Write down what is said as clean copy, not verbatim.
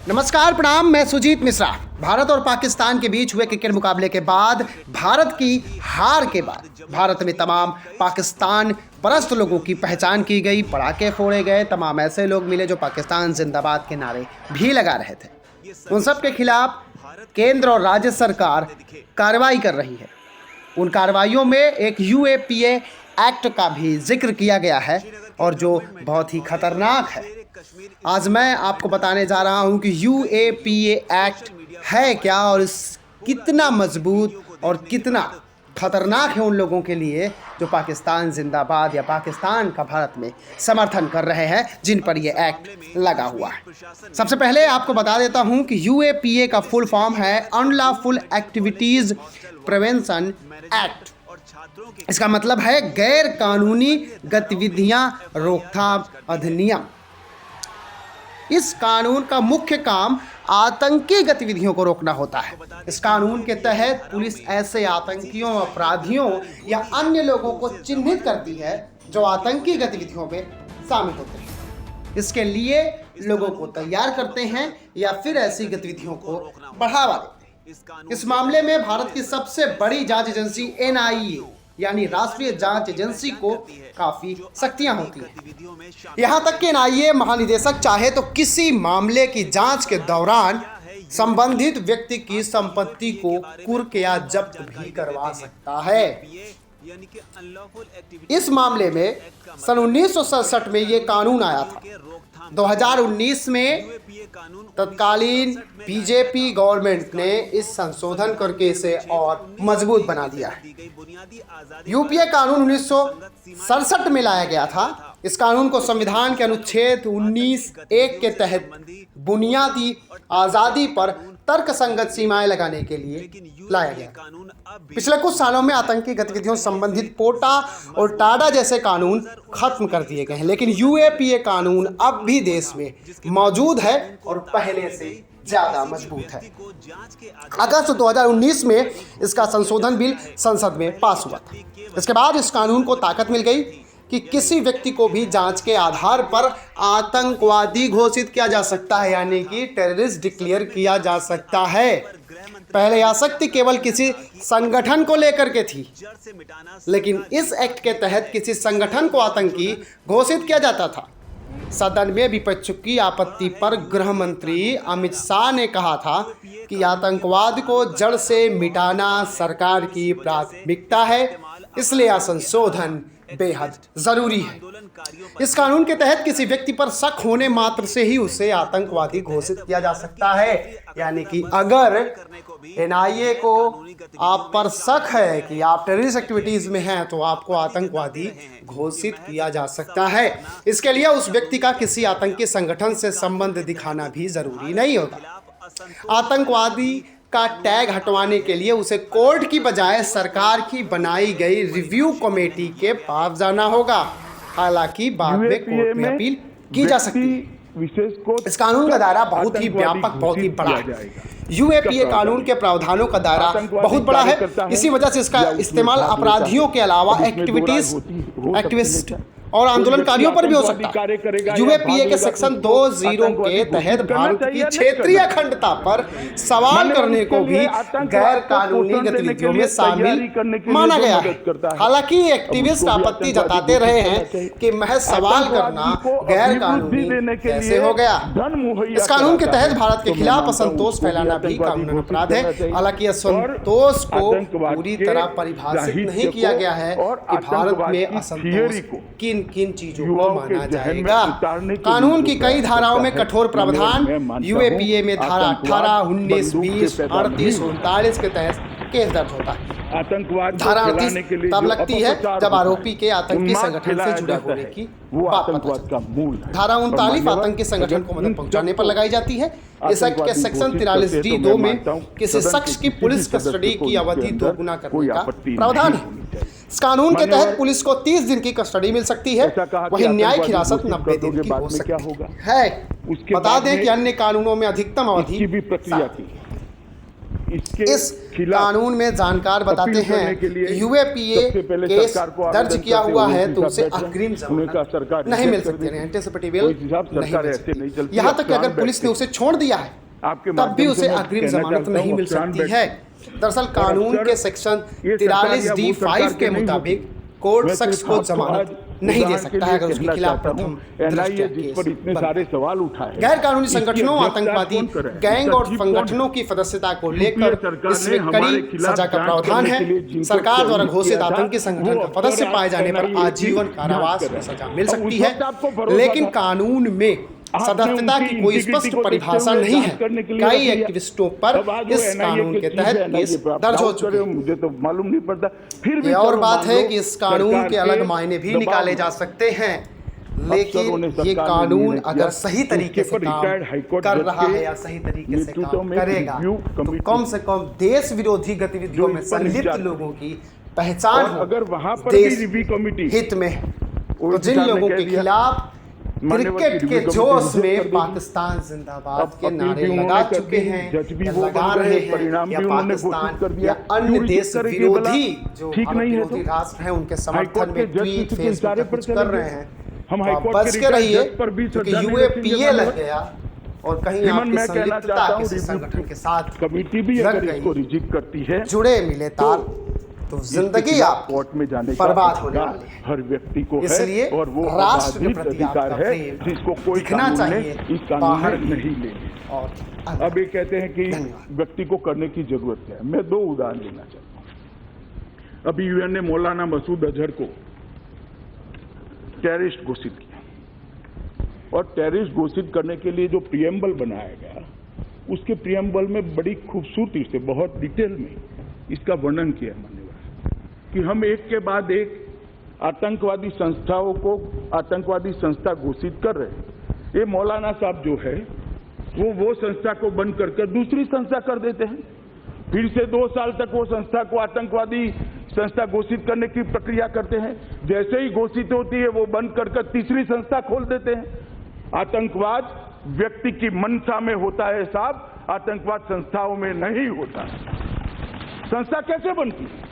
नमस्कार, प्रणाम। मैं सुजीत मिश्रा। भारत और पाकिस्तान के बीच हुए क्रिकेट मुकाबले के बाद, भारत की हार के बाद भारत में तमाम पाकिस्तान परस्त लोगों की पहचान की गई, पटाखे फोड़े गए। तमाम ऐसे लोग मिले जो पाकिस्तान जिंदाबाद के नारे भी लगा रहे थे। उन सब के खिलाफ केंद्र और राज्य सरकार कार्रवाई कर रही है। उन कार्रवाइयों में एक UAPA एक्ट का भी जिक्र किया गया है और जो बहुत ही खतरनाक है। आज मैं आपको बताने जा रहा हूं कि UAPA एक्ट है क्या और कितना मजबूत और कितना खतरनाक है उन लोगों के लिए जो पाकिस्तान जिंदाबाद या पाकिस्तान का भारत में समर्थन कर रहे हैं, जिन पर यह एक्ट लगा हुआ है। सबसे पहले आपको बता देता हूं कि UAPA का फुल फॉर्म है अनलॉफुल एक्टिविटीज प्रिवेंशन एक्ट। इसका मतलब है गैर कानूनी गतिविधियां रोकथाम अधिनियम। इस कानून का मुख्य काम आतंकी गतिविधियों को रोकना होता है। इस कानून के तहत पुलिस ऐसे आतंकियों, अपराधियों या अन्य लोगों को चिन्हित करती है जो आतंकी गतिविधियों में शामिल होते हैं। इसके लिए लोगों को तैयार करते हैं या फिर ऐसी गतिविधियों को बढ़ावा देते हैं। इस मामले में भारत की सबसे बड़ी जांच एजेंसी NIA यानी राष्ट्रीय जांच एजेंसी को काफी शक्तियां होती हैं। यहां तक कि NIA महानिदेशक चाहे तो किसी मामले की जांच के दौरान संबंधित व्यक्ति की संपत्ति को कुर्क या जब्त भी करवा सकता है। इस मामले में सन 1967 में ये कानून आया था। 2019 में तत्कालीन BJP गवर्नमेंट ने इस संशोधन करके इसे और मजबूत बना दिया है। UPA कानून 1967 में लाया गया था। इस कानून को संविधान के अनुच्छेद 19(1) के तहत बुनियादी आज़ादी पर तर्कसंगत सीमाएं लगाने के लिए लाया गया। पिछले कुछ सालों में आतंकी गतिविधियों से संबंधित पोटा और टाडा जैसे कानून खत्म कर दिए गए हैं, लेकिन UAPA कानून अब भी देश में मौजूद है और पहले से ज्यादा मजबूत है। अगस्त 2019 में इसका संशोधन बिल संसद में पास हुआ था। इसके बाद इस कानून को ताकत मिल गई कि किसी व्यक्ति को भी जांच के आधार पर आतंकवादी घोषित किया जा सकता है, यानी कि टेररिस्ट डिक्लेयर किया जा सकता है। पहले आसक्ति केवल किसी संगठन को लेकर के थी, लेकिन इस एक्ट के तहत किसी संगठन को आतंकी घोषित किया जाता था। सदन में विपक्ष की आपत्ति पर गृह मंत्री अमित शाह ने कहा था कि आतंकवाद को जड़ से मिटाना सरकार की प्राथमिकता है, इसलिए यह संशोधन बेहद जरूरी है। इस कानून के तहत किसी व्यक्ति पर शक होने मात्र से ही उसे आतंकवादी घोषित किया जा सकता है, यानी कि अगर NIA को आप पर शक है कि आप टेररिस्ट एक्टिविटीज में हैं तो आपको आतंकवादी घोषित किया जा सकता है। इसके लिए उस व्यक्ति का किसी आतंकी संगठन से संबंध दिखाना भी जरूरी नहीं होता। आतंकवादी का टैग हटवाने के लिए उसे कोर्ट की बजाय सरकार की बनाई गई रिव्यू कमेटी के पास जाना होगा। हालांकि बाद में कोर्ट में अपील की जा सकती है। इस कानून का दायरा बहुत ही व्यापक, बहुत ही बड़ा है। UAPA कानून के प्रावधानों का दायरा बहुत बड़ा है। इसी वजह से इसका इस्तेमाल अपराधियों के अलावा एक्टिविस्ट और आंदोलनकारियों पर भी हो सकता है। UAPA के सेक्शन 20 के तहत भारत की क्षेत्रीय अखंडता पर सवाल करने को भी गैर कानूनी गतिविधियों में शामिल माना गया है। हालांकि एक्टिविस्ट आपत्ति जताते रहे हैं कि महज सवाल करना गैर कानूनी कैसे हो गया। इस कानून के तहत भारत के खिलाफ असंतोष फैलाना भी कानूनी अपराध है। हालांकि असंतोष को पूरी तरह परिभाषित नहीं किया गया है कि भारत में असंतोष किन चीजों को माना जाएगा। कानून की कई धाराओं में कठोर प्रावधान। UAPA में धारा 18, 19, 20, 38, 39 के तहत केस दर्ज होता है। धारा 38 तब लगती है जब आरोपी के आतंकी संगठन से जुड़े होने की बात पता चले। धारा 39 आतंकी संगठन को मदद पहुंचाने पर लगाई जाती है। इस एक्ट के सेक्शन 43D(2) में किसी शख्स की पुलिस कस्टडी की अवधि दोगुना करने का प्रावधान है। इस कानून के तहत पुलिस को 30 दिन की कस्टडी मिल सकती है, वहीं न्यायिक हिरासत 90 दिन की हो सकती है। बता दें कि अन्य कानूनों में अधिकतम अवधि इस कानून में जानकार बताते हैं यूएपीए केस दर्ज किया हुआ है तो उसे अग्रिम जमानत नहीं मिल सकती, एंटीसिपेटरी बेल नहीं मिल सकती। यहाँ तक कि अगर पुलिस ने उसे छोड़ दिया है तब भी उसे अग्रिम जमानत नहीं मिल सकती है। दरअसल कानून के सेक्शन 43D(5) के मुताबिक कोर्ट शख्स को जमानत नहीं दे सकता है अगर उसके खिलाफ प्रथम दृष्टया केस सारे सवाल उठाए। गैर कानूनी संगठनों, आतंकवादी गैंग और संगठनों की सदस्यता को लेकर इसमें कड़ी सजा का प्रावधान है। सरकार द्वारा घोषित आतंकी संगठन का सदस्य पाए जाने पर आजीवन कारावास की सजा मिल सकती है, लेकिन कानून में सदस्यता की कोई स्पष्ट परिभाषा नहीं है। कई एक्टिविस्टों पर इस कानून के तहत केस दर्ज हो चुके हैं। मुझे तो मालूम नहीं पड़ता। फिर भी और बात है कि इस कानून के अलग मायने भी निकाले जा सकते हैं, लेकिन ये कानून अगर सही तरीके से काम कर रहा है या सही तरीके से काम करेगा तो कम से कम देश विरोधी गतिविधियों में संलिप्त लोगों की पहचान हो। अगर वहां पर देश हित में तो जिन लोगों के खिलाफ क्रिकेट के जोश में पाकिस्तान जिंदाबाद के नारे लगा चुके हैं या लगा रहे हैं, या पाकिस्तान या अन्य देश विरोधी जो विरोधी राष्ट्र हैं उनके समर्थन में ट्वीट, फेसबुक कुछ कर रहे हैं, हम बच के रहिए क्योंकि यूएपीए लग गया और कहीं आपकी संलिप्तता किसी संगठन के साथ कमेटी भी अगर इसको रिजेक्ट करती है, जुड़े मिले तार तो जिंदगी आप कोर्ट में जाने बर्बाद होने वाली है। हर व्यक्ति को इसलिए है और वो राष्ट्र के प्रति अधिकार है जिसको कोई दिखना चाहिए इस कानून में नहीं ले। और अब ये कहते हैं कि व्यक्ति को करने की जरूरत है। मैं दो उदाहरण देना चाहता हूँ। अभी यूएन ने मौलाना मसूद अजहर को टेररिस्ट घोषित किया और टेररिस्ट घोषित करने के लिए जो प्रियम्बल बनाया गया, उसके प्रियम्बल में बड़ी खूबसूरती से बहुत डिटेल में इसका वर्णन किया मान्यवर कि हम एक के बाद एक आतंकवादी संस्थाओं को आतंकवादी संस्था घोषित कर रहे हैं। ये मौलाना साहब जो है वो संस्था को बंद कर दूसरी संस्था कर देते हैं, फिर से 2 साल तक वो संस्था को आतंकवादी संस्था घोषित करने की प्रक्रिया करते हैं। जैसे ही घोषित होती है वो बंद कर तीसरी संस्था खोल देते हैं। आतंकवाद व्यक्ति की मंशा में होता है साहब, आतंकवाद संस्थाओं में नहीं होता। संस्था कैसे बनती है?